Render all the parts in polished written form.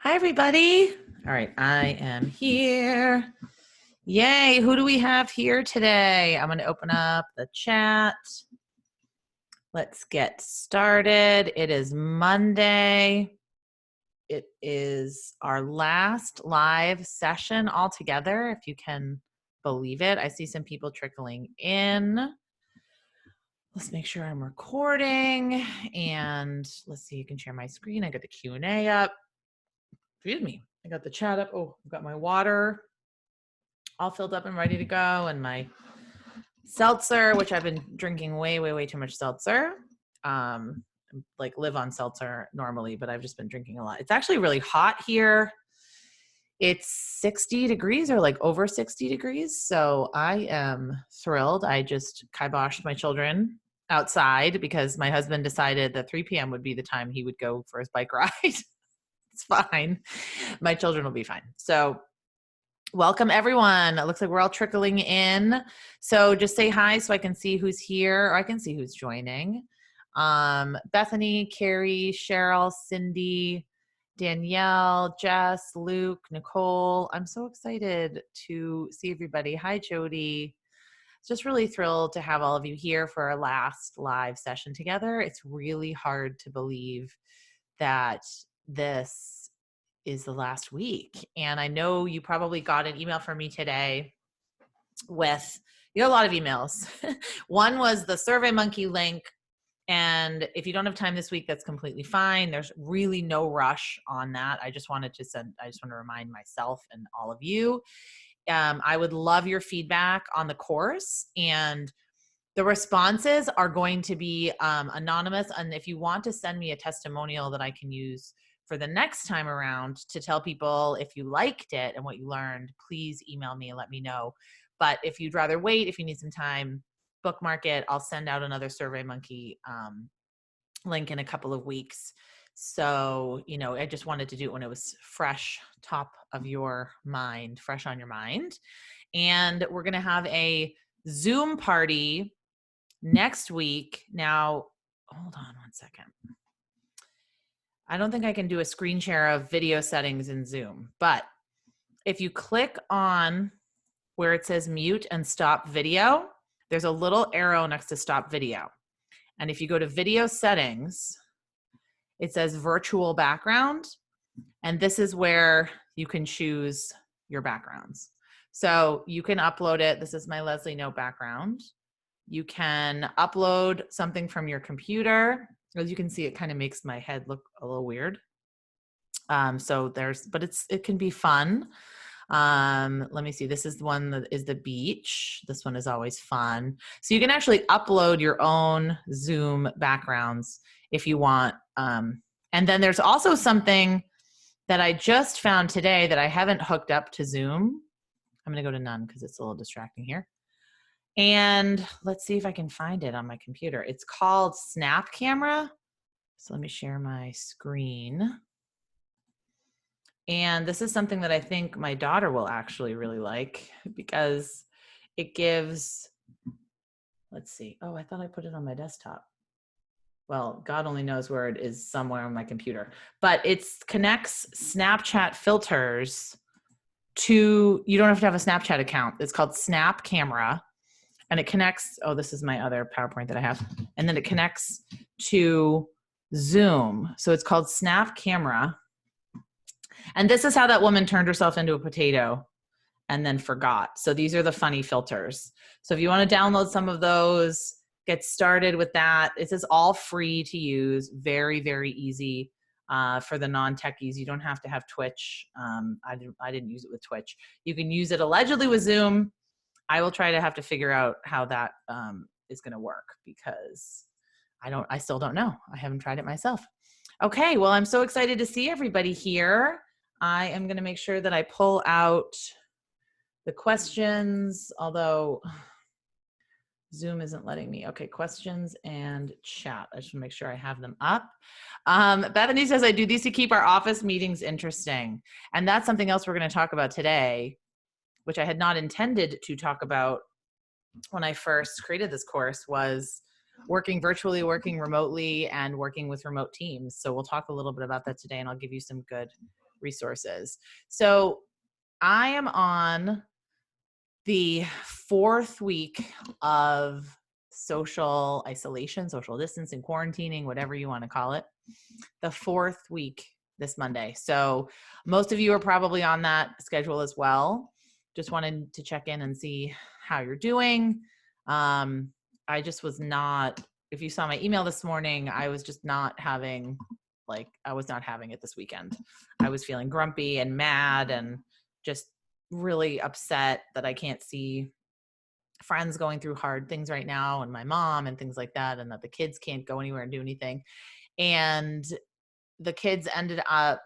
Hi, everybody. All right, I am here. Yay, who do we have here today? I'm going to open up the chat. Let's get started. It is Monday. It is our last live session altogether, if you can believe it. I see some people trickling in. Let's make sure I'm recording, and let's see, you can share my screen. I got the Q&A up. Excuse me. I got the chat up. Oh, I've got my water all filled up and ready to go, and my seltzer, which I've been drinking way too much seltzer. Like live on seltzer normally, but I've just been drinking a lot. It's actually really hot here. It's 60 degrees or like over 60 degrees. So I am thrilled. I just kiboshed my children outside because my husband decided that 3 p.m. would be the time he would go for his bike ride. It's fine. My children will be fine. So welcome everyone. It looks like we're all trickling in. So just say hi so I can see who's here, or I can see who's joining. Bethany, Carrie, Cheryl, Cindy, Danielle, Jess, Luke, Nicole. I'm so excited to see everybody. Hi, Jody. Just really thrilled to have all of you here for our last live session together. It's really hard to believe that this is the last week. And I know you probably got an email from me today with, a lot of emails. One was the SurveyMonkey link. And if you don't have time this week, that's completely fine. There's really no rush on that. I just want to remind myself and all of you. I would love your feedback on the course, and the responses are going to be anonymous. And if you want to send me a testimonial that I can use for the next time around to tell people if you liked it and what you learned, please email me and let me know. But if you'd rather wait, if you need some time, bookmark it. I'll send out another SurveyMonkey link in a couple of weeks. So, I just wanted to do it when it was fresh, top of your mind, fresh on your mind. And we're going to have a Zoom party next week. Now, hold on one second. I don't think I can do a screen share of video settings in Zoom, but if you click on where it says mute and stop video, there's a little arrow next to stop video. And if you go to video settings, it says virtual background. And this is where you can choose your backgrounds. So you can upload it. This is my Leslie Note background. You can upload something from your computer. As you can see, it kind of makes my head look a little weird. But it can be fun. Let me see. This is the one that is the beach. This one is always fun. So you can actually upload your own Zoom backgrounds if you want. And then there's also something that I just found today that I haven't hooked up to Zoom. I'm going to go to none because it's a little distracting here. And let's see if I can find it on my computer. It's called Snap Camera. So let me share my screen. And this is something that I think my daughter will actually really like because it gives, let's see. Oh, I thought I put it on my desktop. Well, God only knows where it is, somewhere on my computer. But it connects Snapchat filters to, you don't have to have a Snapchat account. It's called Snap Camera. And it connects, this is my other PowerPoint that I have. And then it connects to Zoom. So it's called Snap Camera. And this is how that woman turned herself into a potato and then forgot. So these are the funny filters. So if you want to download some of those, get started with that. This is all free to use. Very, very easy for the non-techies. You don't have to have Twitch. I didn't use it with Twitch. You can use it allegedly with Zoom. I will try to have to figure out how that is going to work because I still don't know. I haven't tried it myself. Okay, well, I'm so excited to see everybody here. I am going to make sure that I pull out the questions, although Zoom isn't letting me. Okay, questions and chat. I just want to make sure I have them up. Bethany says, I do these to keep our office meetings interesting. And that's something else we're going to talk about today, which I had not intended to talk about when I first created this course, was working virtually, working remotely, and working with remote teams. So we'll talk a little bit about that today, and I'll give you some good resources. So I am on the 4th week of social isolation, social distancing, quarantining, whatever you want to call it. The 4th week this Monday. So most of you are probably on that schedule as well. Just wanted to check in and see how you're doing. I just was not, if you saw my email this morning, I was just not having, I was not having it this weekend. I was feeling grumpy and mad and just really upset that I can't see friends going through hard things right now, and my mom and things like that, and that the kids can't go anywhere and do anything. And the kids ended up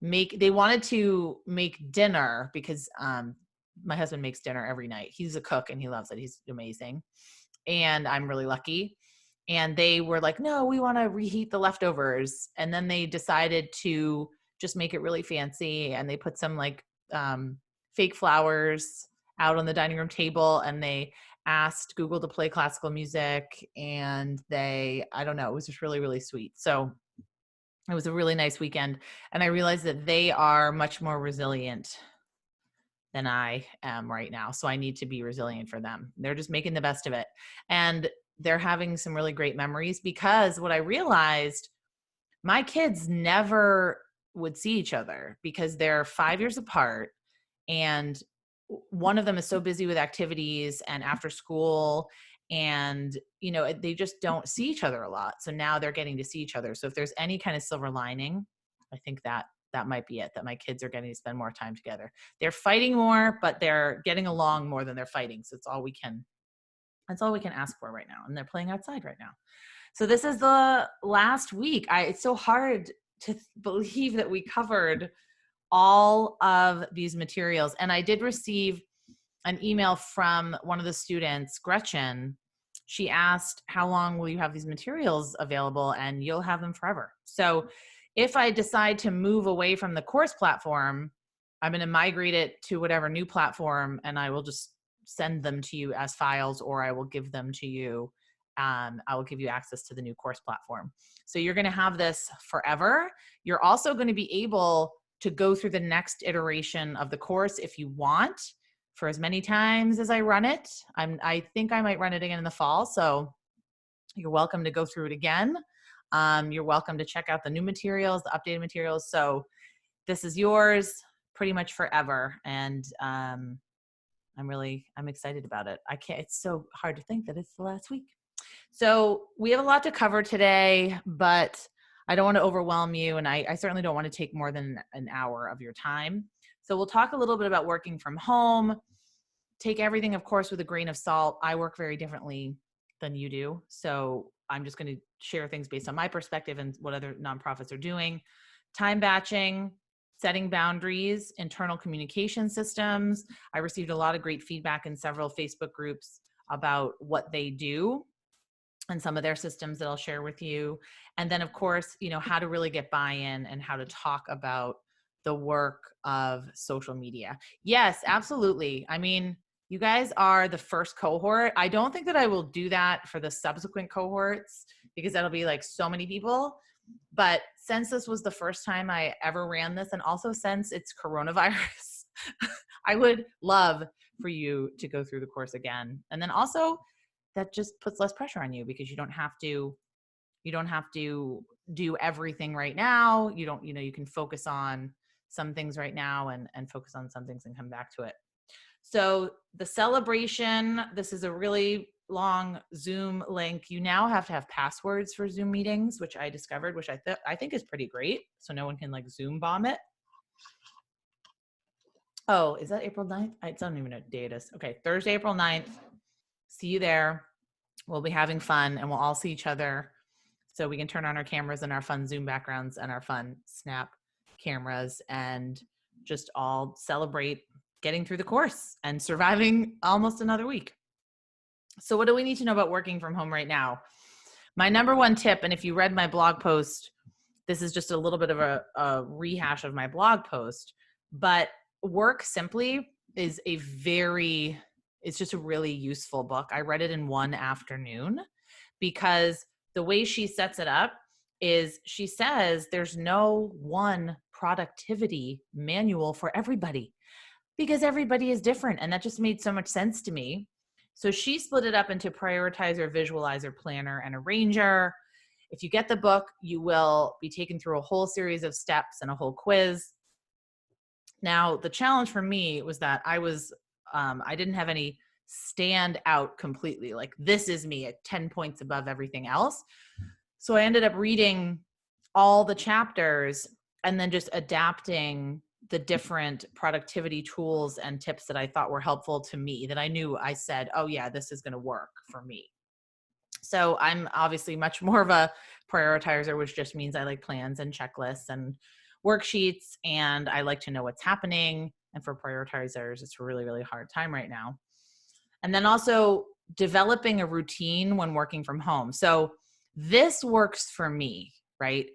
they wanted to make dinner because my husband makes dinner every night. He's a cook and he loves it. He's amazing. And I'm really lucky. And they were like, no, we want to reheat the leftovers. And then they decided to just make it really fancy. And they put some fake flowers out on the dining room table, and they asked Google to play classical music. And I don't know, it was just really, really sweet. So it was a really nice weekend. And I realized that they are much more resilient than I am right now. So I need to be resilient for them. They're just making the best of it. And they're having some really great memories, because what I realized, my kids never would see each other because they're 5 years apart. And one of them is so busy with activities and after school, and they just don't see each other a lot. So now they're getting to see each other. So if there's any kind of silver lining, I think that might be it, that my kids are getting to spend more time together. They're fighting more, but they're getting along more than they're fighting. So that's all we can ask for right now. And they're playing outside right now. So this is the last week. It's so hard to believe that we covered all of these materials. And I did receive an email from one of the students, Gretchen. She asked, how long will you have these materials available? And you'll have them forever. So if I decide to move away from the course platform, I'm going to migrate it to whatever new platform, and I will just send them to you as files, or I will give them to you. I will give you access to the new course platform. So you're going to have this forever. You're also going to be able to go through the next iteration of the course if you want, for as many times as I run it. I think I might run it again in the fall. So you're welcome to go through it again. You're welcome to check out the new materials, the updated materials. So this is yours pretty much forever. And I'm excited about it. It's so hard to think that it's the last week. So we have a lot to cover today, but I don't want to overwhelm you. And I certainly don't want to take more than an hour of your time. So we'll talk a little bit about working from home. Take everything, of course, with a grain of salt. I work very differently than you do. So I'm just going to share things based on my perspective and what other nonprofits are doing. Time batching, setting boundaries, internal communication systems. I received a lot of great feedback in several Facebook groups about what they do and some of their systems that I'll share with you. And then, of course, how to really get buy-in and how to talk about the work of social media. Yes, absolutely. I mean, you guys are the first cohort. I don't think that I will do that for the subsequent cohorts, because that'll be like so many people. But since this was the first time I ever ran this, and also since it's coronavirus, I would love for you to go through the course again. And then also, that just puts less pressure on you, because you don't have to do everything right now. You can focus on some things right now and focus on some things and come back to it. So the celebration, this is a really long Zoom link. You now have to have passwords for Zoom meetings, which I discovered, which I think is pretty great. So no one can Zoom bomb it. Oh, is that April 9th? I don't even know what day it is. Okay, Thursday, April 9th. See you there. We'll be having fun, and we'll all see each other. So we can turn on our cameras and our fun Zoom backgrounds and our fun Snap cameras and just all celebrate getting through the course and surviving almost another week. So what do we need to know about working from home right now? My number one tip, and if you read my blog post, this is just a little bit of a rehash of my blog post, but Work Simply is it's just a really useful book. I read it in one afternoon, because the way she sets it up is, she says there's no one productivity manual for everybody because everybody is different. And that just made so much sense to me. So she split it up into prioritizer, visualizer, planner, and arranger. If you get the book, you will be taken through a whole series of steps and a whole quiz. Now, the challenge for me was that I didn't have any stand out completely. Like, this is me at 10 points above everything else. So I ended up reading all the chapters and then just adapting the different productivity tools and tips that I thought were helpful to me, that I knew I said, oh yeah, this is going to work for me. So I'm obviously much more of a prioritizer, which just means I like plans and checklists and worksheets, and I like to know what's happening. And for prioritizers, it's a really, really hard time right now. And then also developing a routine when working from home. So this works for me, right?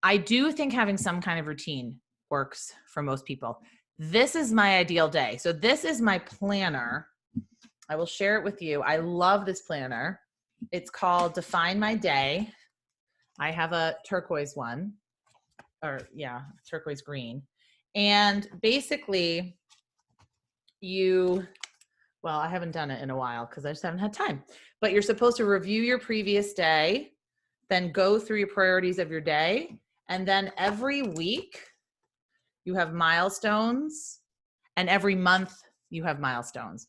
I do think having some kind of routine works for most people. This is my ideal day. So this is my planner. I will share it with you. I love this planner. It's called Define My Day. I have a turquoise one, or yeah, turquoise green. And basically well, I haven't done it in a while because I just haven't had time, but you're supposed to review your previous day, then go through your priorities of your day. And then every week you have milestones, and every month you have milestones.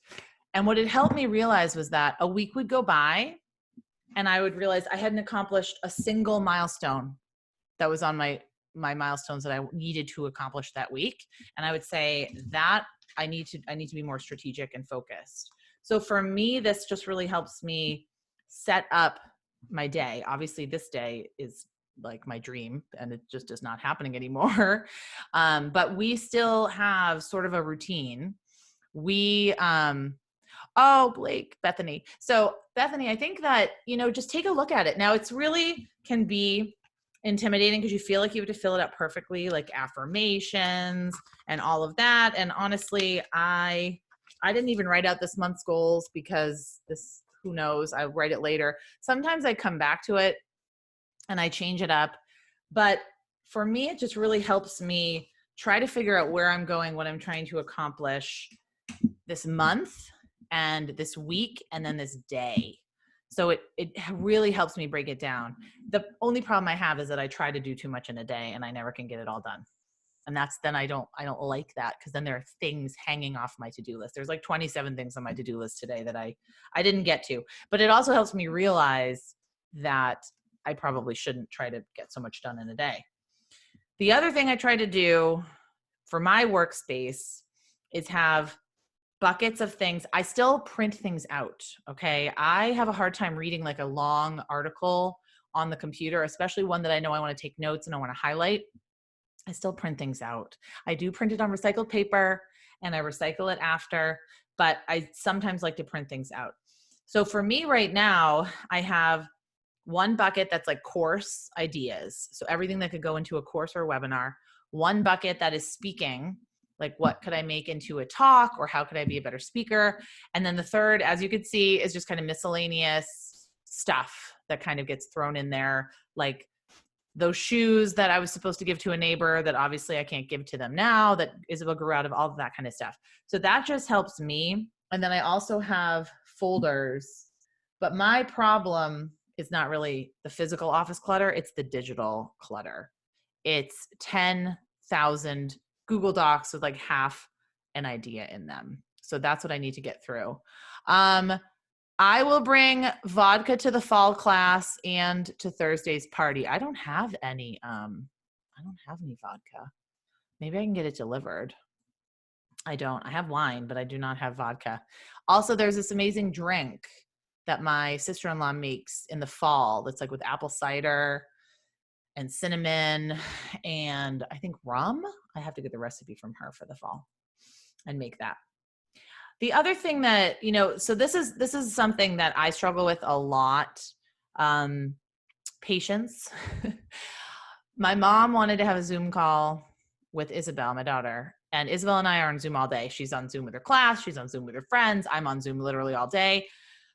And what it helped me realize was that a week would go by and I would realize I hadn't accomplished a single milestone that was on my milestones that I needed to accomplish that week. And I would say that I need to be more strategic and focused. So for me, this just really helps me set up my day. Obviously this day is like my dream and it just is not happening anymore. But we still have sort of a routine. Bethany. So Bethany, I think that, just take a look at it. Now it's really can be intimidating because you feel like you have to fill it up perfectly, like affirmations and all of that. And honestly, I didn't even write out this month's goals because who knows, I'll write it later. Sometimes I come back to it and I change it up. But for me, it just really helps me try to figure out where I'm going, what I'm trying to accomplish this month and this week and then this day. So it really helps me break it down. The only problem I have is that I try to do too much in a day and I never can get it all done. And then I don't like that, because then there are things hanging off my to-do list. There's like 27 things on my to-do list today that I didn't get to. But it also helps me realize that I probably shouldn't try to get so much done in a day. The other thing I try to do for my workspace is have buckets of things. I still print things out. Okay. I have a hard time reading like a long article on the computer, especially one that I know I want to take notes and I want to highlight. I still print things out. I do print it on recycled paper and I recycle it after, but I sometimes like to print things out. So for me right now, I have one bucket that's like course ideas. So everything that could go into a course or a webinar. One bucket that is speaking, like what could I make into a talk or how could I be a better speaker? And then the third, as you could see, is just kind of miscellaneous stuff that kind of gets thrown in there, like those shoes that I was supposed to give to a neighbor that obviously I can't give to them now, that Isabel grew out of, all of that kind of stuff. So that just helps me. And then I also have folders, but my problem is not really the physical office clutter, it's the digital clutter. It's 10,000 Google Docs with like half an idea in them. So that's what I need to get through. I will bring vodka to the fall class and to Thursday's party. I don't have any vodka. Maybe I can get it delivered. I don't. I have wine, but I do not have vodka. Also, there's this amazing drink that my sister-in-law makes in the fall that's like with apple cider and cinnamon and I think rum. I have to get the recipe from her for the fall and make that. The other thing that, so this is something that I struggle with a lot. Patience. My mom wanted to have a Zoom call with Isabel, my daughter, and Isabel and I are on Zoom all day. She's on Zoom with her class. She's on Zoom with her friends. I'm on Zoom literally all day.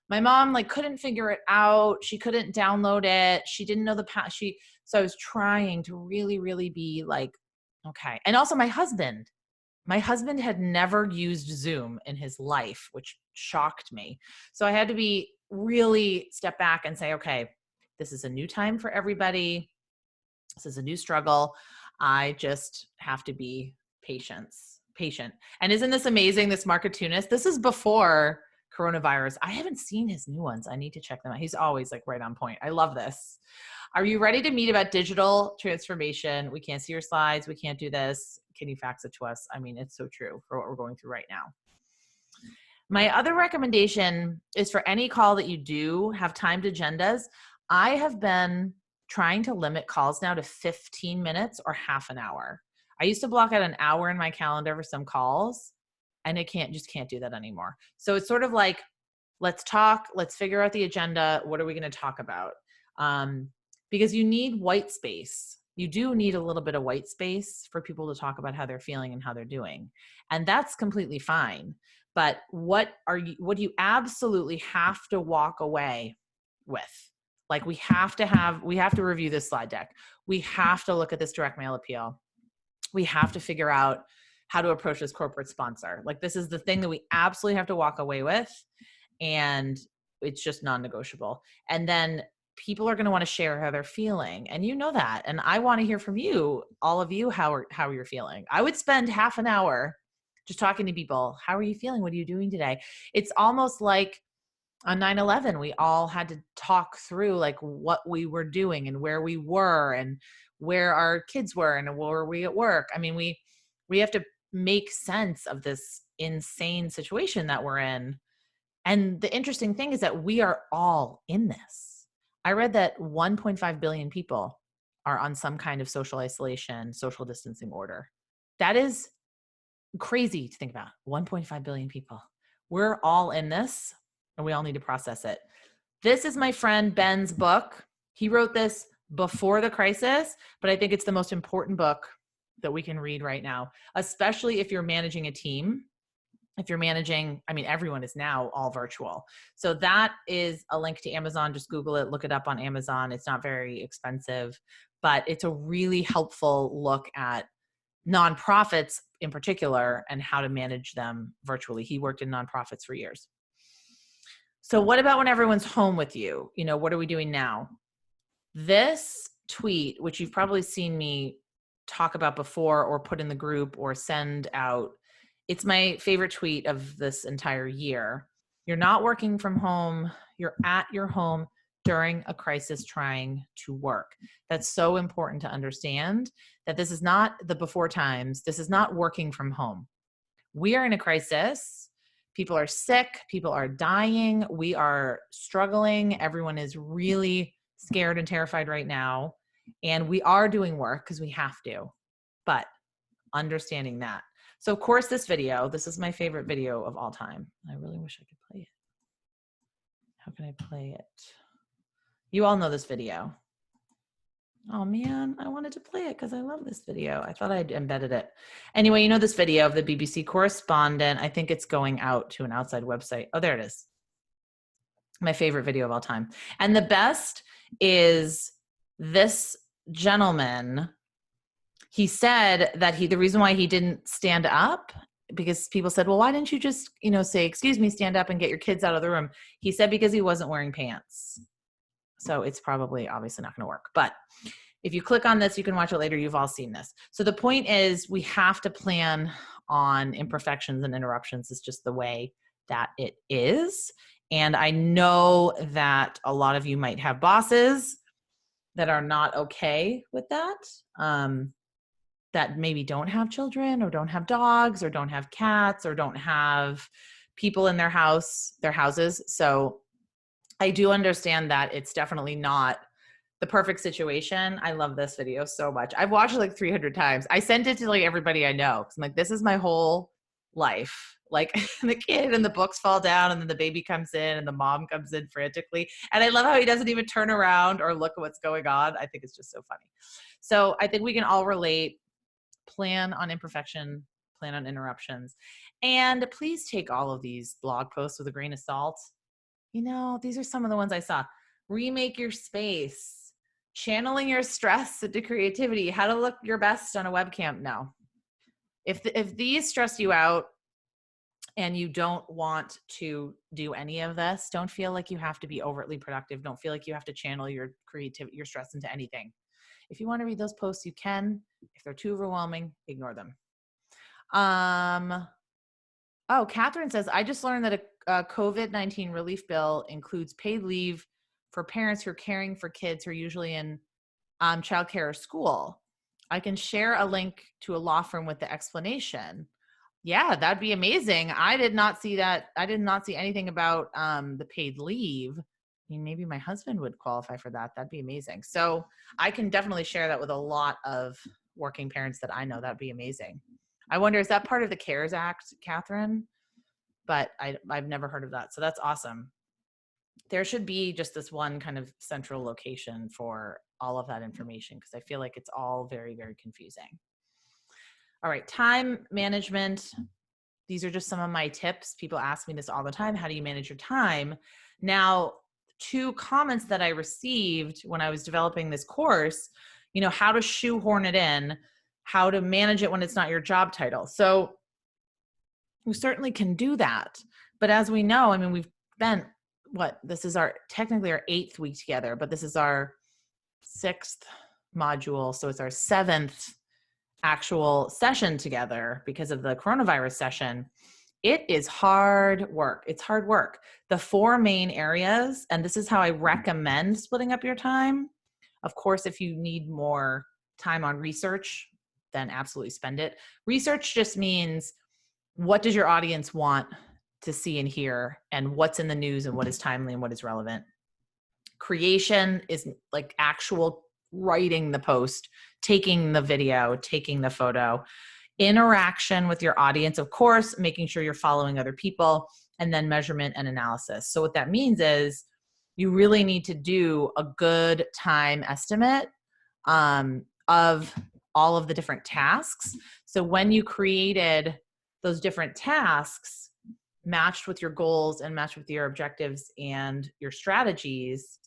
My mom couldn't figure it out. She couldn't download it. She didn't know so I was trying to really, really be Okay. And also my husband had never used Zoom in his life, which shocked me. So I had to be really step back and say, okay, this is a new time for everybody. This is a new struggle. I just have to be patient. And isn't this amazing? This Marketoonis, this is before coronavirus. I haven't seen his new ones. I need to check them out. He's always like right on point. I love this. Are you ready to meet about digital transformation? We can't see your slides. We can't do this. Can you fax it to us? I mean, it's so true for what we're going through right now. My other recommendation is for any call that you do have timed agendas. I have been trying to limit calls now to 15 minutes or half an hour. I used to block out an hour in my calendar for some calls, and I can't do that anymore. So it's sort of like, let's talk, let's figure out the agenda. What are we going to talk about? Because you need white space. You do need a little bit of white space for people to talk about how they're feeling and how they're doing. And that's completely fine. But what do you absolutely have to walk away with? Like we have to review this slide deck. We have to look at this direct mail appeal. We have to figure out how to approach this corporate sponsor. Like this is the thing that we absolutely have to walk away with. And it's just non-negotiable. And then people are going to want to share how they're feeling. And you know that. And I want to hear from you, all of you, how you're feeling. I would spend half an hour just talking to people. How are you feeling? What are you doing today? It's almost like on 9/11, we all had to talk through like what we were doing and where we were and where our kids were and where were we at work. I mean, we have to make sense of this insane situation that we're in. And the interesting thing is that we are all in this. I read that 1.5 billion people are on some kind of social isolation, social distancing order. That is crazy to think about. 1.5 billion people. We're all in this and we all need to process it. This is my friend Ben's book. He wrote this before the crisis, but I think it's the most important book that we can read right now, especially if you're managing a team. If you're managing, I mean, everyone is now all virtual. So that is a link to Amazon. Just Google it, look it up on Amazon. It's not very expensive, but it's a really helpful look at nonprofits in particular and how to manage them virtually. He worked in nonprofits for years. So what about when everyone's home with you? You know, what are we doing now? This tweet, which you've probably seen me talk about before or put in the group or send out, it's my favorite tweet of this entire year. You're not working from home. You're at your home during a crisis trying to work. That's so important to understand that this is not the before times. This is not working from home. We are in a crisis. People are sick. People are dying. We are struggling. Everyone is really scared and terrified right now. And we are doing work because we have to, but understanding that. So of course, this is my favorite video of all time. I really wish I could play it. How can I play it? You all know this video. Oh man, I wanted to play it because I love this video. I thought I'd embedded it. Anyway, you know this video of the BBC correspondent. I think it's going out to an outside website. Oh, there it is. My favorite video of all time. And the best is this gentleman. He said that the reason why he didn't stand up, because people said, well, why didn't you just, say, excuse me, stand up and get your kids out of the room? He said, because he wasn't wearing pants. So it's probably obviously not going to work. But if you click on this, you can watch it later. You've all seen this. So the point is we have to plan on imperfections and interruptions. It's just the way that it is. And I know that a lot of you might have bosses that are not okay with that. That maybe don't have children or don't have dogs or don't have cats or don't have people in their houses. So I do understand that it's definitely not the perfect situation. I love this video so much. I've watched it like 300 times. I sent it to like everybody I know. I'm like, this is my whole life. Like the kid and the books fall down and then the baby comes in and the mom comes in frantically. And I love how he doesn't even turn around or look at what's going on. I think it's just so funny. So I think we can all relate. Plan on imperfection, plan on interruptions. And please take all of these blog posts with a grain of salt. These are some of the ones I saw. Remake your space. channeling your stress into creativity, how to look your best on a webcam. No. If these stress you out and you don't want to do any of this, don't feel like you have to be overtly productive. Don't feel like you have to channel your creativity, your stress into anything. If you want to read those posts, you can. If they're too overwhelming, ignore them. Oh, Catherine says, I just learned that a COVID-19 relief bill includes paid leave for parents who are caring for kids who are usually in childcare or school. I can share a link to a law firm with the explanation. Yeah, that'd be amazing. I did not see that. I did not see anything about the paid leave. I mean, maybe my husband would qualify for that. That'd be amazing. So I can definitely share that with a lot of working parents that I know. That'd be amazing. I wonder, is that part of the CARES Act, Catherine? But I've never heard of that. So that's awesome. There should be just this one kind of central location for all of that information, because I feel like it's all very, very confusing. All right, time management. These are just some of my tips. People ask me this all the time. How do you manage your time? Now, 2 comments that I received when I was developing this course, how to shoehorn it in, how to manage it when it's not your job title. So we certainly can do that. But as we know, I mean, we've spent this is technically our 8th week together, but this is our 6th module. So it's our 7th actual session together because of the coronavirus session. It is hard work. It's hard work. The 4 main areas, and this is how I recommend splitting up your time. Of course, if you need more time on research, then absolutely spend it. Research just means, what does your audience want to see and hear, and what's in the news, and what is timely and what is relevant. Creation is like actual writing the post, taking the video, taking the photo. Interaction with your audience, of course, making sure you're following other people, and then measurement and analysis. So what that means is you really need to do a good time estimate of all of the different tasks. So when you created those different tasks, matched with your goals and matched with your objectives and your strategies,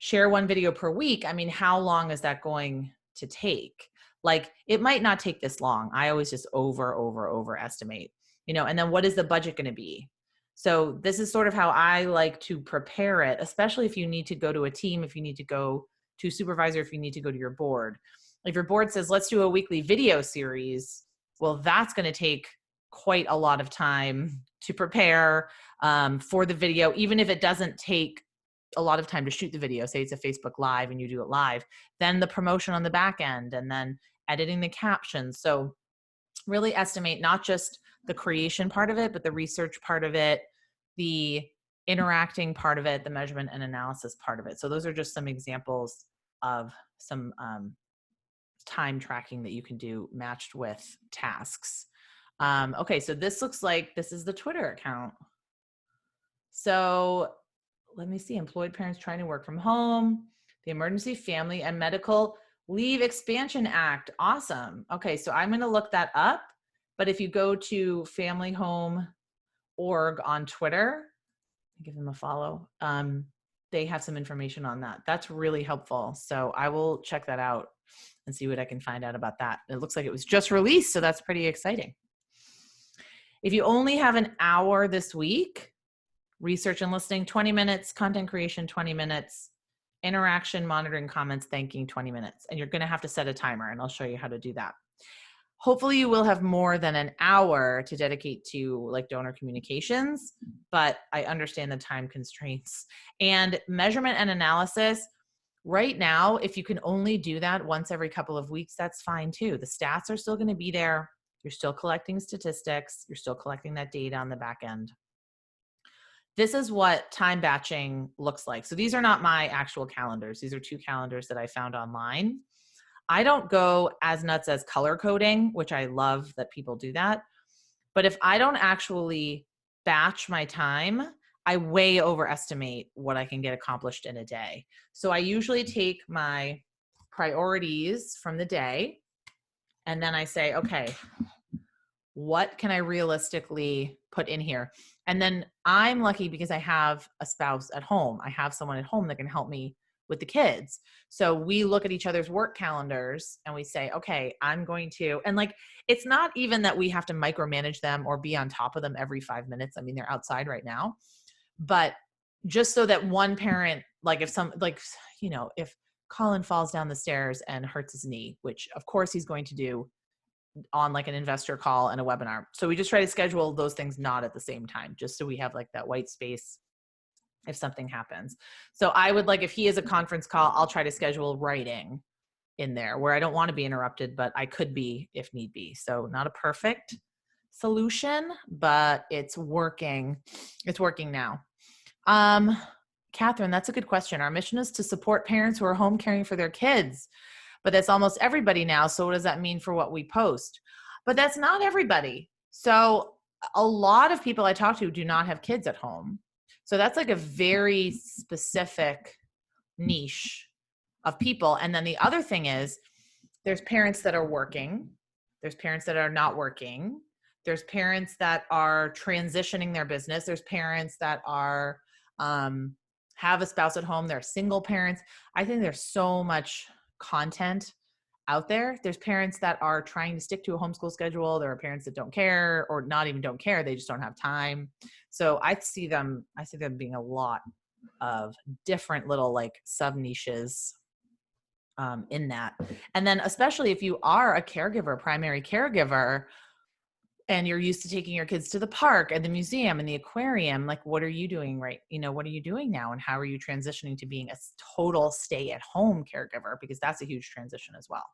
share 1 video per week. I mean, how long is that going to take? Like, it might not take this long. I always just overestimate, and then what is the budget going to be? So this is sort of how I like to prepare it, especially if you need to go to a team, if you need to go to a supervisor, if you need to go to your board. If your board says, let's do a weekly video series, well, that's going to take quite a lot of time to prepare for the video, even if it doesn't take a lot of time to shoot the video. Say it's a Facebook Live and you do it live, then the promotion on the back end, and then editing the captions. So really estimate not just the creation part of it, but the research part of it, the interacting part of it, the measurement and analysis part of it. So those are just some examples of some time tracking that you can do matched with tasks. Okay, so this looks like this is the Twitter account. So let me see, employed parents trying to work from home, the Emergency Family and Medical Leave Expansion Act. Awesome. Okay, so I'm going to look that up. But if you go to familyhome.org on Twitter, give them a follow. They have some information on that. That's really helpful. So I will check that out and see what I can find out about that. It looks like it was just released, so that's pretty exciting. If you only have an hour this week, research and listening, 20 minutes, content creation, 20 minutes, interaction, monitoring, comments, thanking, 20 minutes. And you're going to have to set a timer, and I'll show you how to do that. Hopefully you will have more than an hour to dedicate to like donor communications, but I understand the time constraints. And measurement and analysis, right now, if you can only do that once every couple of weeks, that's fine too. The stats are still going to be there. You're still collecting statistics. You're still collecting that data on the back end. This is what time batching looks like. So these are not my actual calendars. These are 2 calendars that I found online. I don't go as nuts as color coding, which I love that people do that. But if I don't actually batch my time, I way overestimate what I can get accomplished in a day. So I usually take my priorities from the day, and then I say, okay, what can I realistically put in here? And then I'm lucky because I have a spouse at home. I have someone at home that can help me with the kids. So we look at each other's work calendars and we say, okay, I'm going to, and like, it's not even that we have to micromanage them or be on top of them every 5 minutes. I mean, they're outside right now, but just so that one parent, like if Colin falls down the stairs and hurts his knee, which of course he's going to do on like an investor call and a webinar. So we just try to schedule those things not at the same time, just so we have like that white space if something happens. So I would like, if he is a conference call, I'll try to schedule writing in there where I don't want to be interrupted, but I could be if need be. So not a perfect solution, but it's working. It's working now. Catherine, that's a good question. Our mission is to support parents who are home caring for their kids, but that's almost everybody now. So what does that mean for what we post? But that's not everybody. So a lot of people I talk to do not have kids at home. So that's like a very specific niche of people. And then the other thing is there's parents that are working. There's parents that are not working. There's parents that are transitioning their business. There's parents that are, have a spouse at home. They're single parents. I think there's so much content out there. There's parents that are trying to stick to a homeschool schedule. There are parents that don't care, or not even don't care. They just don't have time. So I see them being a lot of different little like sub niches in that. And then especially if you are a caregiver, primary caregiver, and you're used to taking your kids to the park and the museum and the aquarium, like what are you doing what are you doing now? And how are you transitioning to being a total stay at home caregiver? Because that's a huge transition as well.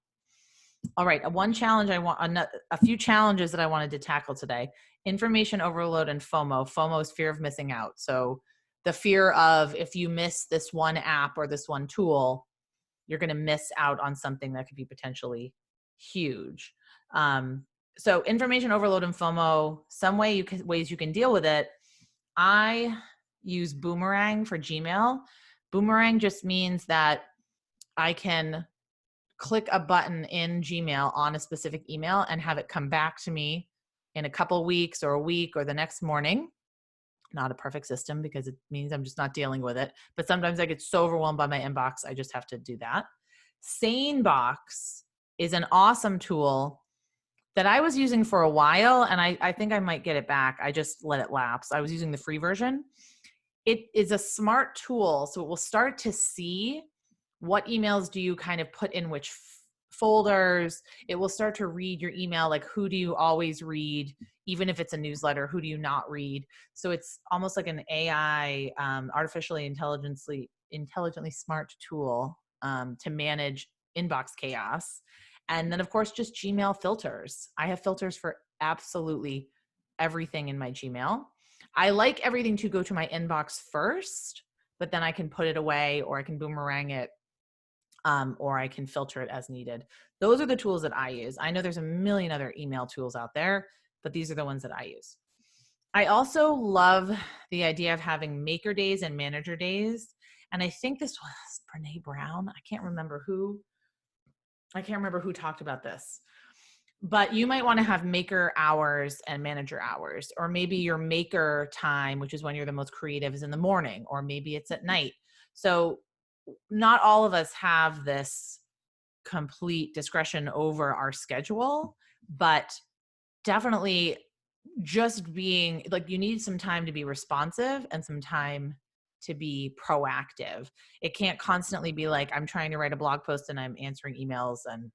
All right. A few challenges that I wanted to tackle today: information overload and FOMO. FOMO is fear of missing out. So the fear of, if you miss this one app or this one tool, you're going to miss out on something that could be potentially huge. So information overload and FOMO, ways you can deal with it. I use Boomerang for Gmail. Boomerang just means that I can click a button in Gmail on a specific email and have it come back to me in a couple weeks or a week or the next morning. Not a perfect system because it means I'm just not dealing with it. But sometimes I get so overwhelmed by my inbox, I just have to do that. SaneBox is an awesome tool that I was using for a while, and I think I might get it back. I just let it lapse. I was using the free version. It is a smart tool, so it will start to see what emails do you kind of put in which folders. It will start to read your email, like who do you always read, even if it's a newsletter, who do you not read? So it's almost like an AI, artificially intelligently smart tool to manage inbox chaos. And then of course, just Gmail filters. I have filters for absolutely everything in my Gmail. I like everything to go to my inbox first, but then I can put it away, or I can boomerang it, or I can filter it as needed. Those are the tools that I use. I know there's a million other email tools out there, but these are the ones that I use. I also love the idea of having maker days and manager days. And I think this was Brene Brown. I can't remember who talked about this, but you might want to have maker hours and manager hours, or maybe your maker time, which is when you're the most creative, is in the morning, or maybe it's at night. So not all of us have this complete discretion over our schedule, but definitely just being like, you need some time to be responsive and some time to be proactive. It can't constantly be like, I'm trying to write a blog post and I'm answering emails and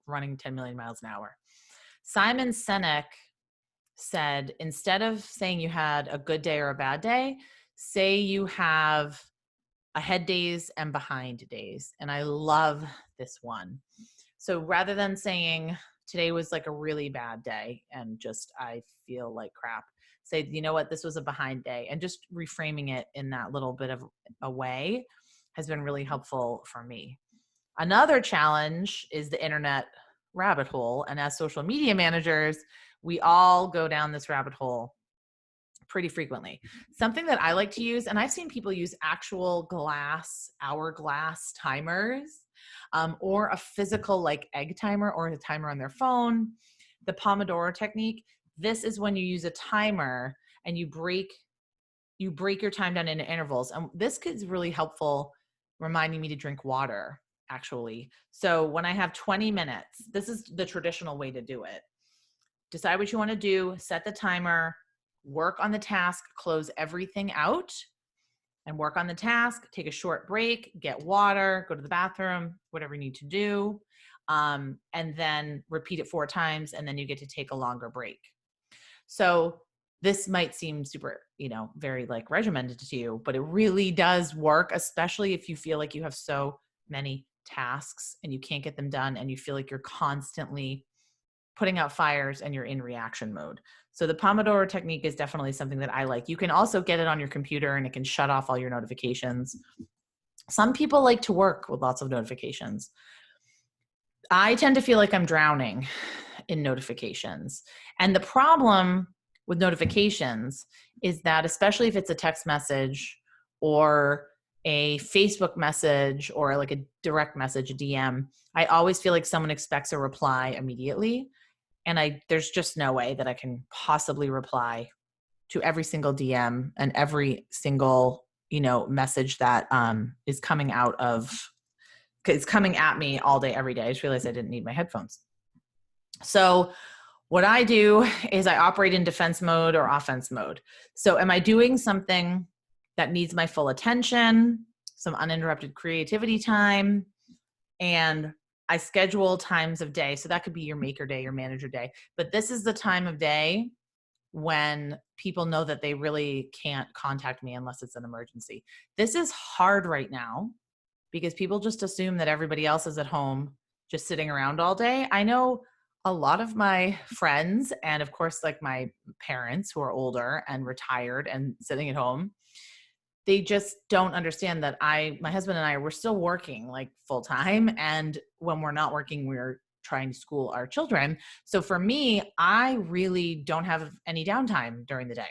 running 10 million miles an hour. Simon Sinek said, instead of saying you had a good day or a bad day, say you have ahead days and behind days. And I love this one. So rather than saying today was like a really bad day and just, I feel like crap, say, you know what, this was a behind day, and just reframing it in that little bit of a way has been really helpful for me. Another challenge is the internet rabbit hole. And as social media managers, we all go down this rabbit hole pretty frequently. Something that I like to use, and I've seen people use actual hourglass timers, or a physical like egg timer or a timer on their phone. The Pomodoro technique. This is when you use a timer and you break you break your time down into intervals. And this is really helpful, reminding me to drink water, actually. So when I have 20 minutes, this is the traditional way to do it. Decide what you want to do, set the timer, work on the task, close everything out, and work on the task, take a short break, get water, go to the bathroom, whatever you need to do, and then repeat it 4 times, and then you get to take a longer break. So this might seem super, very like regimented to you, but it really does work, especially if you feel like you have so many tasks and you can't get them done and you feel like you're constantly putting out fires and you're in reaction mode. So the Pomodoro technique is definitely something that I like. You can also get it on your computer and it can shut off all your notifications. Some people like to work with lots of notifications. I tend to feel like I'm drowning in notifications. And the problem with notifications is that, especially if it's a text message or a Facebook message or like a direct message, a DM, I always feel like someone expects a reply immediately. And there's just no way that I can possibly reply to every single DM and every single, message that is coming out of, it's coming at me all day, every day. I just realized I didn't need my headphones. So what I do is I operate in defense mode or offense mode. So am I doing something that needs my full attention, some uninterrupted creativity time, and I schedule times of day. So that could be your maker day, your manager day. But this is the time of day when people know that they really can't contact me unless it's an emergency. This is hard right now because people just assume that everybody else is at home just sitting around all day. I know a lot of my friends, and of course, like my parents who are older and retired and sitting at home, they just don't understand that my husband and I, we're still working like full time. And when we're not working, we're trying to school our children. So for me, I really don't have any downtime during the day.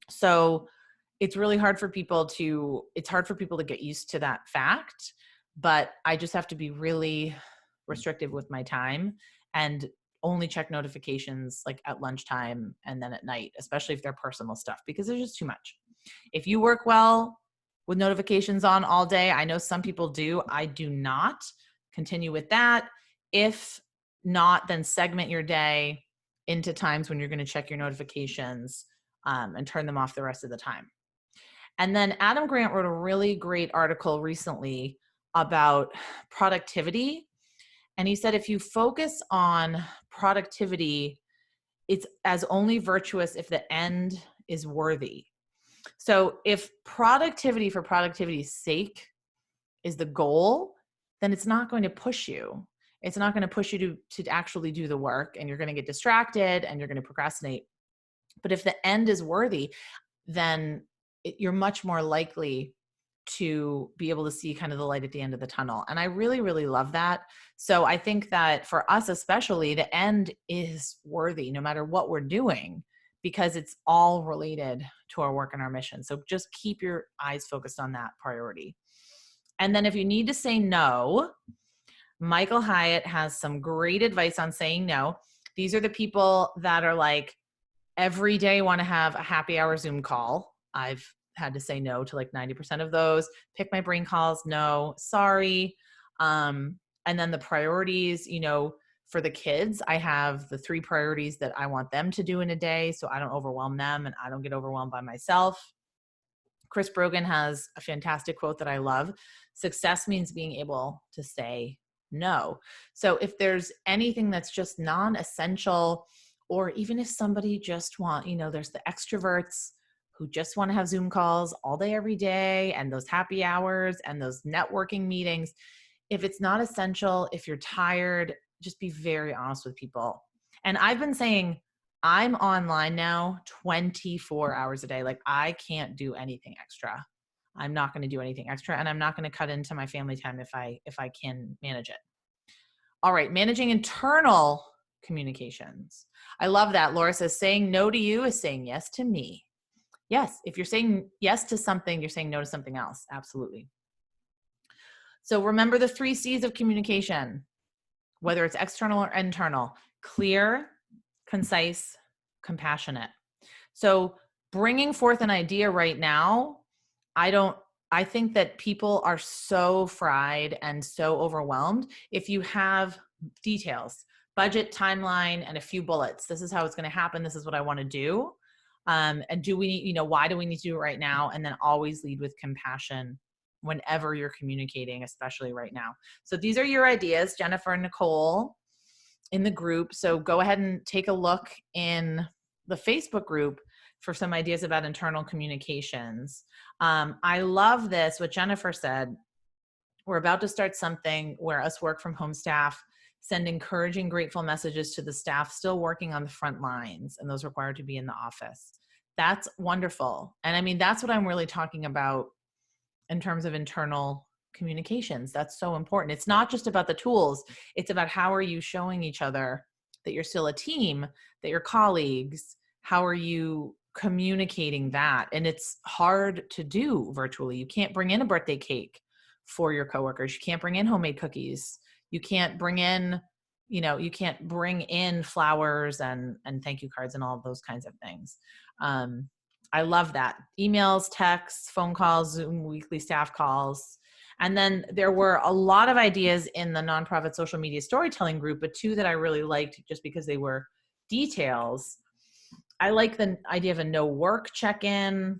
So it's really hard for people to get used to that fact, but I just have to be really restrictive with my time and only check notifications like at lunchtime and then at night, especially if they're personal stuff, because there's just too much. If you work well with notifications on all day, I know some people do. I do not. Continue with that. If not, then segment your day into times when you're going to check your notifications and turn them off the rest of the time. And then Adam Grant wrote a really great article recently about productivity. And he said, if you focus on productivity, it's as only virtuous if the end is worthy. So if productivity for productivity's sake is the goal, then it's not going to push you. It's not going to push you to actually do the work, and you're going to get distracted and you're going to procrastinate. But if the end is worthy, then you're much more likely to be able to see kind of the light at the end of the tunnel. And I really, really love that. So I think that for us, especially, the end is worthy no matter what we're doing, because it's all related to our work and our mission. So just keep your eyes focused on that priority. And then if you need to say no, Michael Hyatt has some great advice on saying no. These are the people that are like, every day want to have a happy hour Zoom call. I've had to say no to like 90% of those. Pick my brain calls. No, sorry. And then the priorities, for the kids, I have the 3 priorities that I want them to do in a day, so I don't overwhelm them and I don't get overwhelmed by myself. Chris Brogan has a fantastic quote that I love. Success means being able to say no. So if there's anything that's just non-essential, or even if somebody just there's the extroverts who just want to have Zoom calls all day, every day, and those happy hours and those networking meetings. If it's not essential, if you're tired, just be very honest with people. And I've been saying, I'm online now 24 hours a day. Like, I can't do anything extra. I'm not going to do anything extra, and I'm not going to cut into my family time if I can manage it. All right, managing internal communications. I love that. Laura says, saying no to you is saying yes to me. Yes, if you're saying yes to something, you're saying no to something else. Absolutely. So remember the 3 C's of communication, whether it's external or internal: clear, concise, compassionate. So bringing forth an idea right now, I think that people are so fried and so overwhelmed. If you have details, budget, timeline, and a few bullets, this is how it's going to happen. This is what I want to do. And do we need, why do we need to do it right now? And then always lead with compassion whenever you're communicating, especially right now. So these are your ideas, Jennifer and Nicole, in the group. So go ahead and take a look in the Facebook group for some ideas about internal communications. I love this, what Jennifer said. We're about to start something where us work from home staff send encouraging, grateful messages to the staff still working on the front lines and those required to be in the office. That's wonderful. And I mean, that's what I'm really talking about in terms of internal communications. That's so important. It's not just about the tools. It's about how are you showing each other that you're still a team, that you're colleagues. How are you communicating that? And it's hard to do virtually. You can't bring in a birthday cake for your coworkers. You can't bring in homemade cookies. You can't bring in, you can't bring in flowers and thank you cards and all of those kinds of things. I love that. Emails, texts, phone calls, Zoom weekly staff calls. And then there were a lot of ideas in the nonprofit social media storytelling group, but two that I really liked just because they were details. I like the idea of a no work check-in,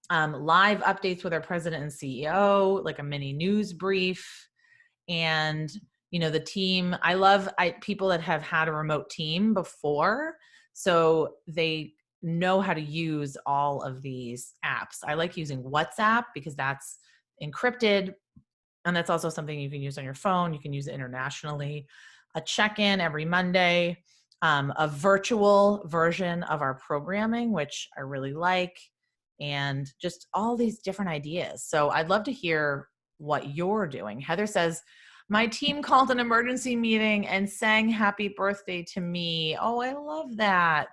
live updates with our president and CEO, like a mini news brief. And, the team, I love people that have had a remote team before, so they know how to use all of these apps. I like using WhatsApp because that's encrypted. And that's also something you can use on your phone. You can use it internationally. A check-in every Monday, a virtual version of our programming, which I really like, and just all these different ideas. So I'd love to hear what you're doing. Heather says, my team called an emergency meeting and sang happy birthday to me. Oh, I love that.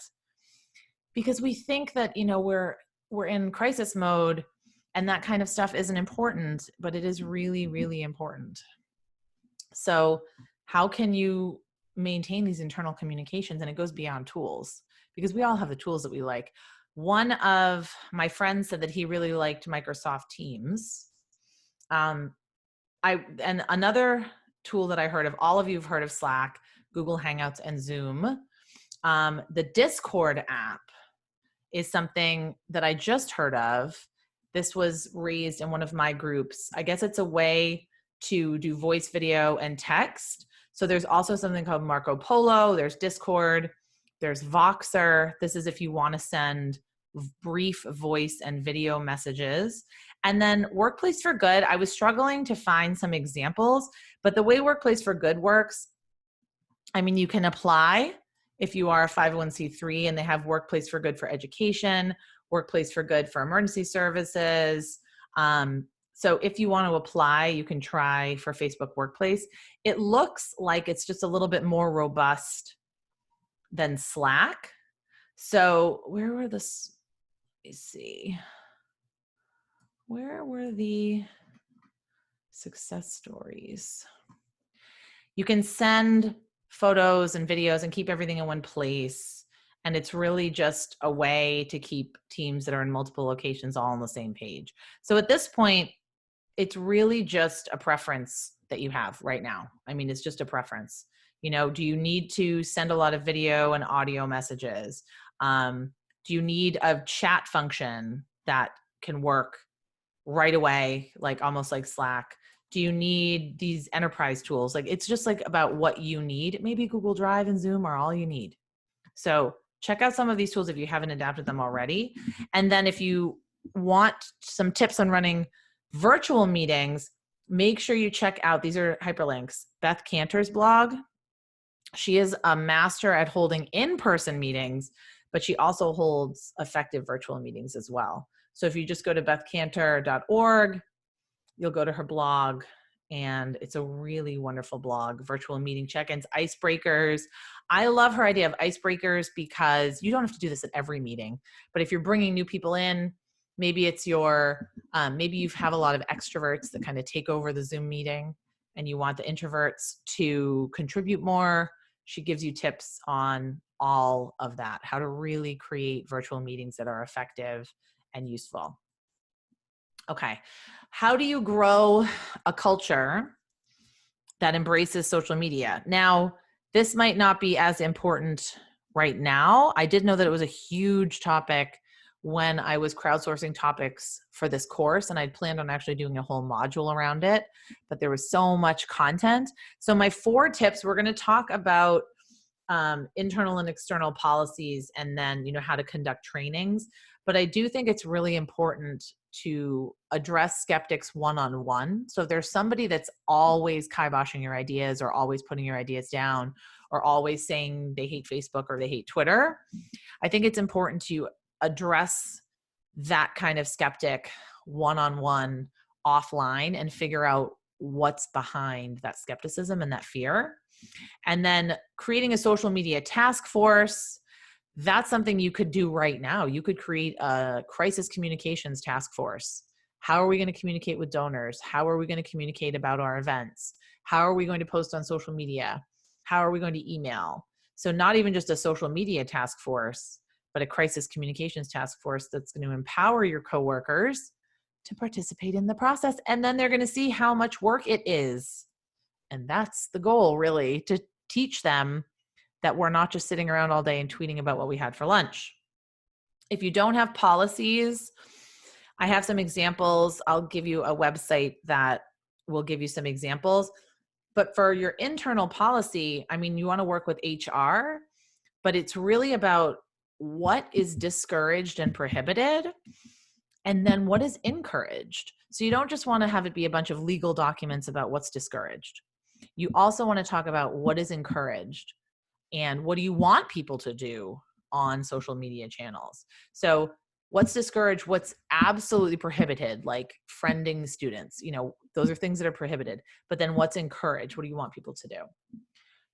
Because we think that, we're in crisis mode and that kind of stuff isn't important, but it is really, really important. So how can you maintain these internal communications? And it goes beyond tools, because we all have the tools that we like. One of my friends said that he really liked Microsoft Teams. And another tool that I heard of, all of you have heard of Slack, Google Hangouts, and Zoom. The Discord app is something that I just heard of. This was raised in one of my groups. I guess it's a way to do voice, video, and text. So there's also something called Marco Polo. There's Discord. There's Voxer. This is if you want to send brief voice and video messages. And then Workplace for Good. I was struggling to find some examples, but the way Workplace for Good works, you can apply if you are a 501c3 and they have Workplace for Good for education, Workplace for Good for emergency services. So if you want to apply, you can try for Facebook Workplace. It looks like it's just a little bit more robust than Slack. So where were this? Let me see. Where were the success stories? You can send photos and videos and keep everything in one place. And it's really just a way to keep teams that are in multiple locations all on the same page. So at this point, it's really just a preference that you have right now. It's just a preference. Do you need to send a lot of video and audio messages? Do you need a chat function that can work right away, like almost like Slack? Do you need these enterprise tools? It's just about what you need. Maybe Google Drive and Zoom are all you need. So check out some of these tools if you haven't adapted them already. And then if you want some tips on running virtual meetings, make sure you check out, these are hyperlinks, Beth Cantor's blog. She is a master at holding in-person meetings, but she also holds effective virtual meetings as well. So if you just go to bethcantor.org, you'll go to her blog, and it's a really wonderful blog, virtual meeting check-ins, icebreakers. I love her idea of icebreakers because you don't have to do this at every meeting, but if you're bringing new people in, maybe it's maybe you have a lot of extroverts that kind of take over the Zoom meeting and you want the introverts to contribute more. She gives you tips on all of that, how to really create virtual meetings that are effective and useful. Okay. How do you grow a culture that embraces social media? Now, this might not be as important right now. I did know that it was a huge topic when I was crowdsourcing topics for this course, and I'd planned on actually doing a whole module around it, but there was so much content. So my 4 tips, we're going to talk about internal and external policies, and then, how to conduct trainings. But I do think it's really important to address skeptics one-on-one. So if there's somebody that's always kiboshing your ideas or always putting your ideas down or always saying they hate Facebook or they hate Twitter, I think it's important to address that kind of skeptic one-on-one offline and figure out what's behind that skepticism and that fear. And then creating a social media task force, that's something you could do right now. You could create a crisis communications task force. How are we going to communicate with donors? How are we going to communicate about our events? How are we going to post on social media? How are we going to email? So not even just a social media task force, but a crisis communications task force that's going to empower your coworkers to participate in the process. And then they're going to see how much work it is. And that's the goal, really, to teach them that we're not just sitting around all day and tweeting about what we had for lunch. If you don't have policies, I have some examples. I'll give you a website that will give you some examples. But for your internal policy, you want to work with HR, but it's really about what is discouraged and prohibited, and then what is encouraged. So you don't just want to have it be a bunch of legal documents about what's discouraged. You also want to talk about what is encouraged and what do you want people to do on social media channels. So what's discouraged, what's absolutely prohibited, like friending students, those are things that are prohibited. But then what's encouraged? What do you want people to do?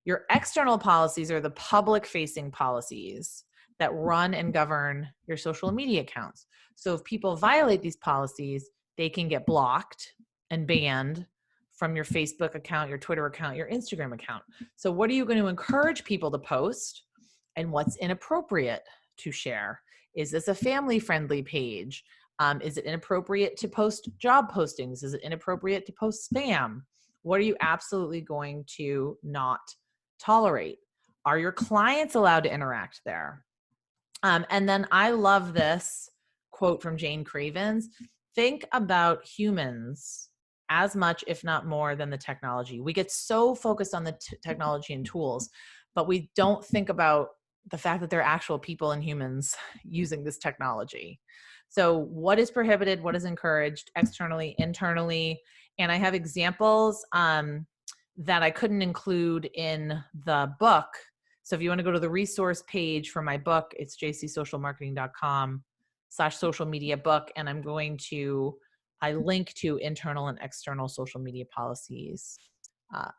Your external policies are the public facing policies that run and govern your social media accounts. So if people violate these policies, they can get blocked and banned from your Facebook account, your Twitter account, your Instagram account. So what are you going to encourage people to post, and what's inappropriate to share? Is this a family-friendly page? Is it inappropriate to post job postings? Is it inappropriate to post spam? What are you absolutely going to not tolerate? Are your clients allowed to interact there? And then I love this quote from Jane Cravens: think about humans as much, if not more, than the technology. We get so focused on the technology and tools, but we don't think about the fact that there are actual people and humans using this technology. So what is prohibited? What is encouraged externally, internally? And I have examples that I couldn't include in the book. So if you want to go to the resource page for my book, it's jcsocialmarketing.com/social media book. And I link to internal and external social media policies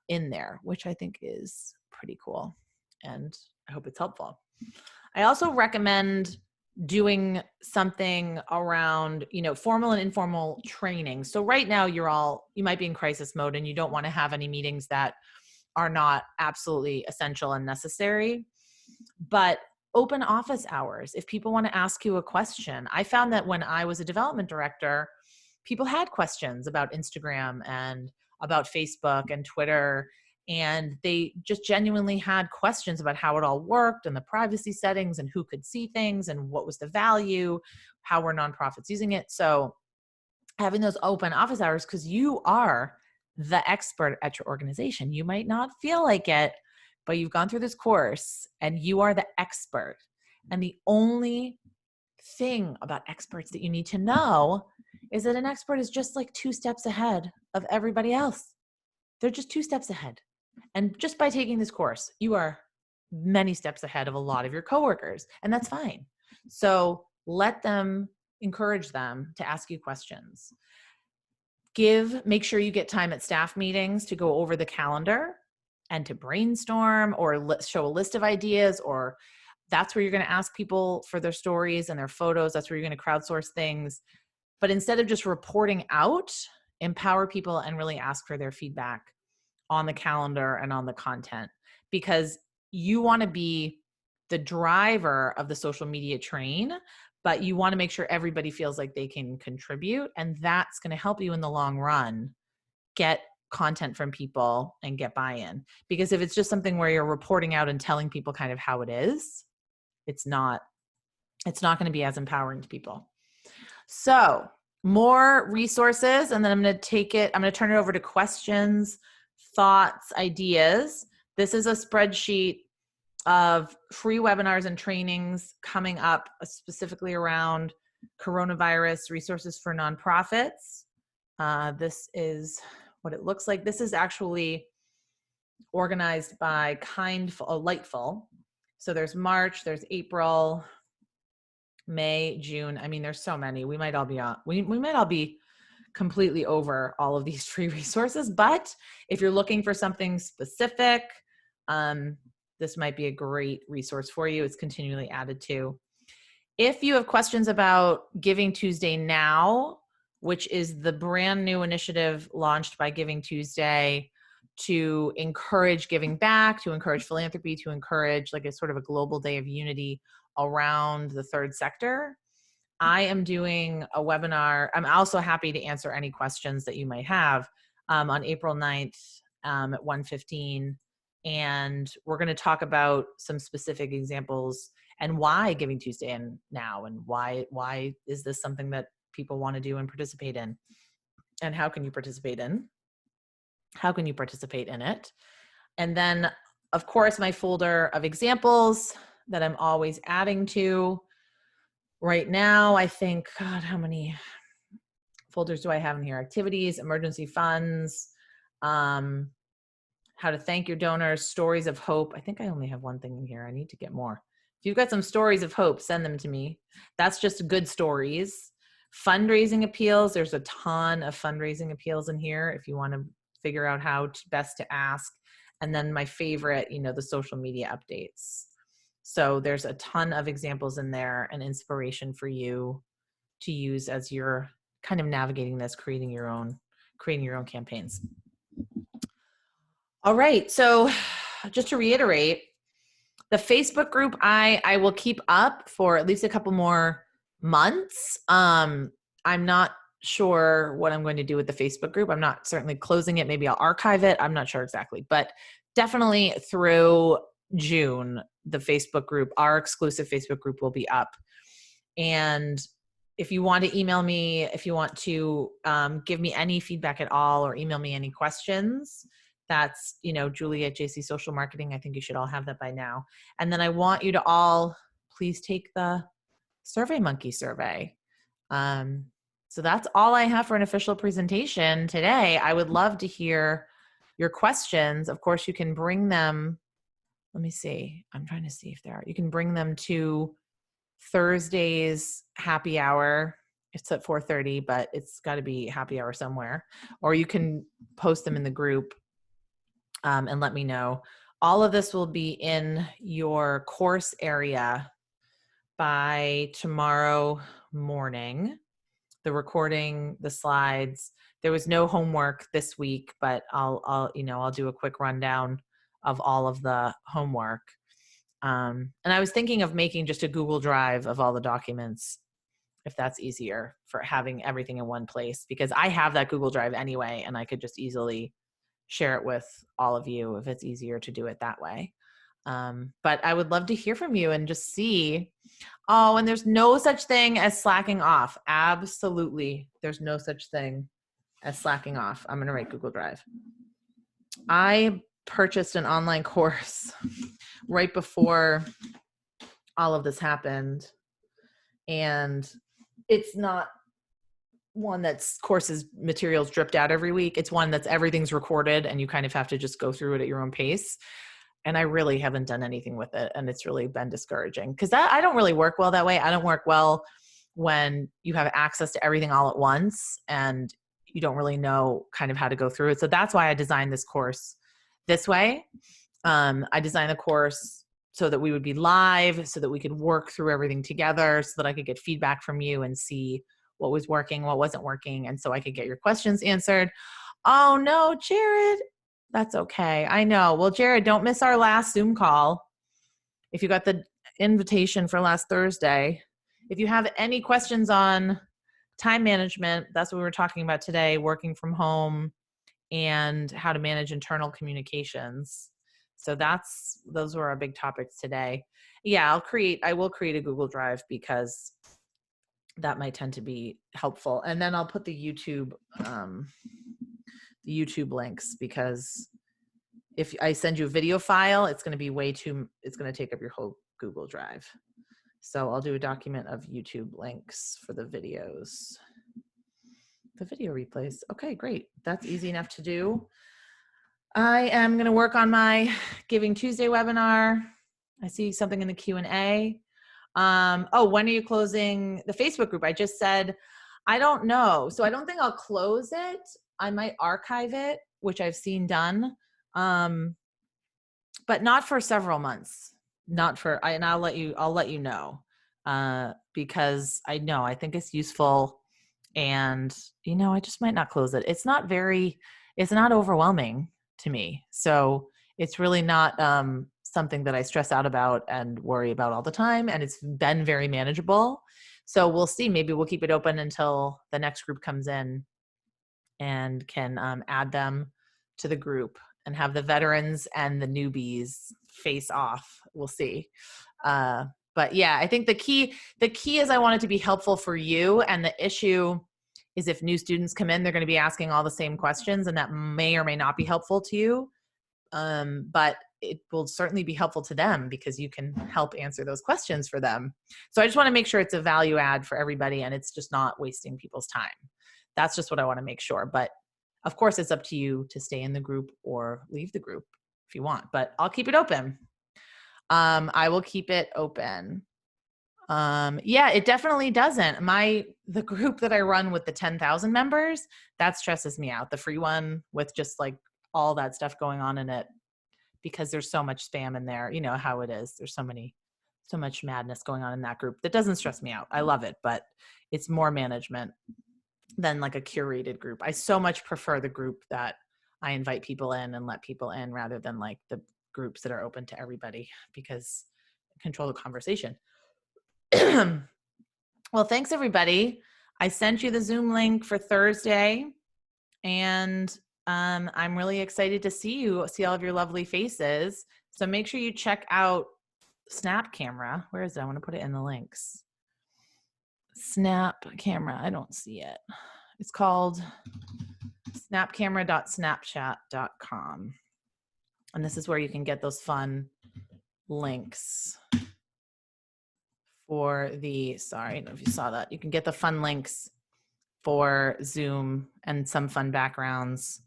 in there, which I think is pretty cool. And I hope it's helpful. I also recommend doing something around, formal and informal training. So right now you might be in crisis mode and you don't want to have any meetings that are not absolutely essential and necessary, but open office hours. If people want to ask you a question, I found that when I was a development director, people had questions about Instagram and about Facebook and Twitter, and they just genuinely had questions about how it all worked and the privacy settings and who could see things and what was the value, how were nonprofits using it. So having those open office hours, because you are the expert at your organization. You might not feel like it, but you've gone through this course and you are the expert. And the only thing about experts that you need to know is that an expert is just like 2 steps ahead of everybody else. They're just 2 steps ahead. And just by taking this course, you are many steps ahead of a lot of your coworkers, and that's fine. So encourage them to ask you questions. Make sure you get time at staff meetings to go over the calendar and to brainstorm or show a list of ideas, or that's where you're going to ask people for their stories and their photos. That's where you're going to crowdsource things. But instead of just reporting out, empower people and really ask for their feedback on the calendar and on the content, because you want to be the driver of the social media train, but you want to make sure everybody feels like they can contribute. And that's going to help you in the long run get content from people and get buy-in. Because if it's just something where you're reporting out and telling people kind of how it is, it's not going to be as empowering to people. So more resources, and then I'm going to turn it over to questions, thoughts, ideas. This is a spreadsheet of free webinars and trainings coming up specifically around coronavirus, resources for nonprofits. This is what it looks like. This is actually organized by Lightful. So there's March, there's April, May, June. I mean, there's so many. We might all be completely over all of these free resources, but if you're looking for something specific, this might be a great resource for you. It's continually added to. If you have questions about Giving Tuesday Now, which is the brand new initiative launched by Giving Tuesday to encourage giving back, to encourage philanthropy, to encourage like a sort of a global day of unity around the third sector, I am doing a webinar. I'm also happy to answer any questions that you might have on April 9th at 1:15. And we're going to talk about some specific examples and why Giving Tuesday and now, and why is this something that people want to do and participate in, and how can you participate in it. And then of course my folder of examples that I'm always adding to. Right now, I think, God, how many folders do I have in here? Activities, emergency funds, how to thank your donors, stories of hope. I think I only have one thing in here. I need to get more. If you've got some stories of hope, send them to me. That's just good stories. Fundraising appeals. There's a ton of fundraising appeals in here if you want to figure out how best to ask. And then my favorite, the social media updates. So there's a ton of examples in there and inspiration for you to use as you're kind of navigating this, creating your own campaigns. All right. So just to reiterate, the Facebook group, I will keep up for at least a couple more months. I'm not sure what I'm going to do with the Facebook group. I'm not certainly closing it. Maybe I'll archive it. I'm not sure exactly, but definitely through June, the Facebook group, our exclusive Facebook group will be up. And if you want to email me, if you want to give me any feedback at all or email me any questions, that's, Julie at JC Social Marketing. I think you should all have that by now. And then I want you to all please take the SurveyMonkey survey. So that's all I have for an official presentation today. I would love to hear your questions. Of course, you can bring them. Let me see. I'm trying to see if there are. You can bring them to Thursday's happy hour. It's at 4:30, but it's got to be happy hour somewhere. Or you can post them in the group and let me know. All of this will be in your course area by tomorrow morning. The recording, the slides. There was no homework this week, but I'll do a quick rundown of all of the homework. And I was thinking of making just a Google Drive of all the documents, if that's easier for having everything in one place, because I have that Google Drive anyway, and I could just easily share it with all of you if it's easier to do it that way. But I would love to hear from you and just see. Oh, and there's no such thing as slacking off. Absolutely. There's no such thing as slacking off. I'm going to write Google Drive. I purchased an online course right before all of this happened. And it's not one that's courses materials dripped out every week. It's one that's everything's recorded and you kind of have to just go through it at your own pace. And I really haven't done anything with it. And it's really been discouraging because I don't really work well that way. I don't work well when you have access to everything all at once and you don't really know kind of how to go through it. So that's why I designed this course this way. I designed the course so that we would be live, so that we could work through everything together, so that I could get feedback from you and see what was working, what wasn't working. And so I could get your questions answered. Oh no, Jared. That's okay. I know. Well, Jared, don't miss our last Zoom call. If you got the invitation for last Thursday. If you have any questions on time management, that's what we were talking about today, working from home and how to manage internal communications. So those were our big topics today. Yeah, I will create a Google Drive because that might tend to be helpful. And then I'll put the YouTube links, because if I send you a video file, it's going to take up your whole Google Drive. So I'll do a document of YouTube links for the videos. The video replays. Okay, great. That's easy enough to do. I am going to work on my Giving Tuesday webinar. I see something in the Q&A. When are you closing the Facebook group? I just said, I don't know. So I don't think I'll close it. I might archive it, which I've seen done. But not for several months. And I'll let you know, because I think it's useful, and I just might not close it. It's not overwhelming to me. So it's really not something that I stress out about and worry about all the time. And it's been very manageable. So we'll see. Maybe we'll keep it open until the next group comes in and can add them to the group and have the veterans and the newbies face off. We'll see. But yeah, I think the key is I want it to be helpful for you. And the issue is if new students come in, they're going to be asking all the same questions, and that may or may not be helpful to you. But it will certainly be helpful to them because you can help answer those questions for them. So I just want to make sure it's a value add for everybody and it's just not wasting people's time. That's just what I want to make sure. But of course, it's up to you to stay in the group or leave the group if you want, but I'll keep it open. I will keep it open. Yeah, it definitely doesn't. The group that I run with the 10,000 members, that stresses me out. The free one with just like all that stuff going on in it, because there's so much spam in there. You know how it is. There's so much madness going on in that group. That doesn't stress me out. I love it, but it's more management than like a curated group. I so much prefer the group that I invite people in and let people in, rather than like the groups that are open to everybody, because control the conversation. Well, thanks everybody. I sent you the Zoom link for Thursday, and I'm really excited to see all of your lovely faces. So make sure you check out Snap Camera. Where is it? I want to put it in the links. Snap Camera. I don't see it. It's called snapcamera.snapchat.com. And this is where you can get those fun links for sorry, I don't know if you saw that. You can get the fun links for Zoom and some fun backgrounds,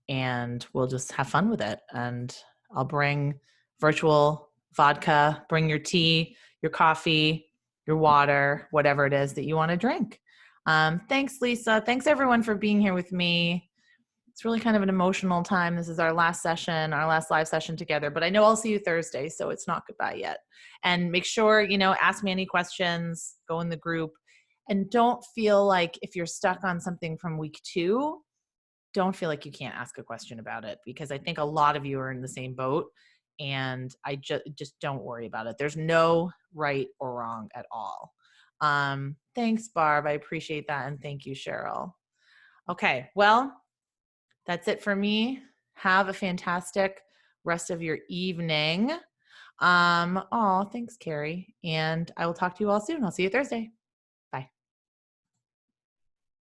and we'll just have fun with it. And I'll bring virtual vodka, bring your tea, your coffee, your water, whatever it is that you want to drink. Thanks, Lisa. Thanks everyone for being here with me. It's really kind of an emotional time. This is our last session, our last live session together, but I know I'll see you Thursday, so it's not goodbye yet. And make sure, ask me any questions, go in the group, and don't feel like if you're stuck on something from week 2, don't feel like you can't ask a question about it, because I think a lot of you are in the same boat, and I just don't worry about it. There's no right or wrong at all. Thanks, Barb. I appreciate that. And thank you, Cheryl. Okay. Well, that's it for me. Have a fantastic rest of your evening. Thanks, Carrie. And I will talk to you all soon. I'll see you Thursday.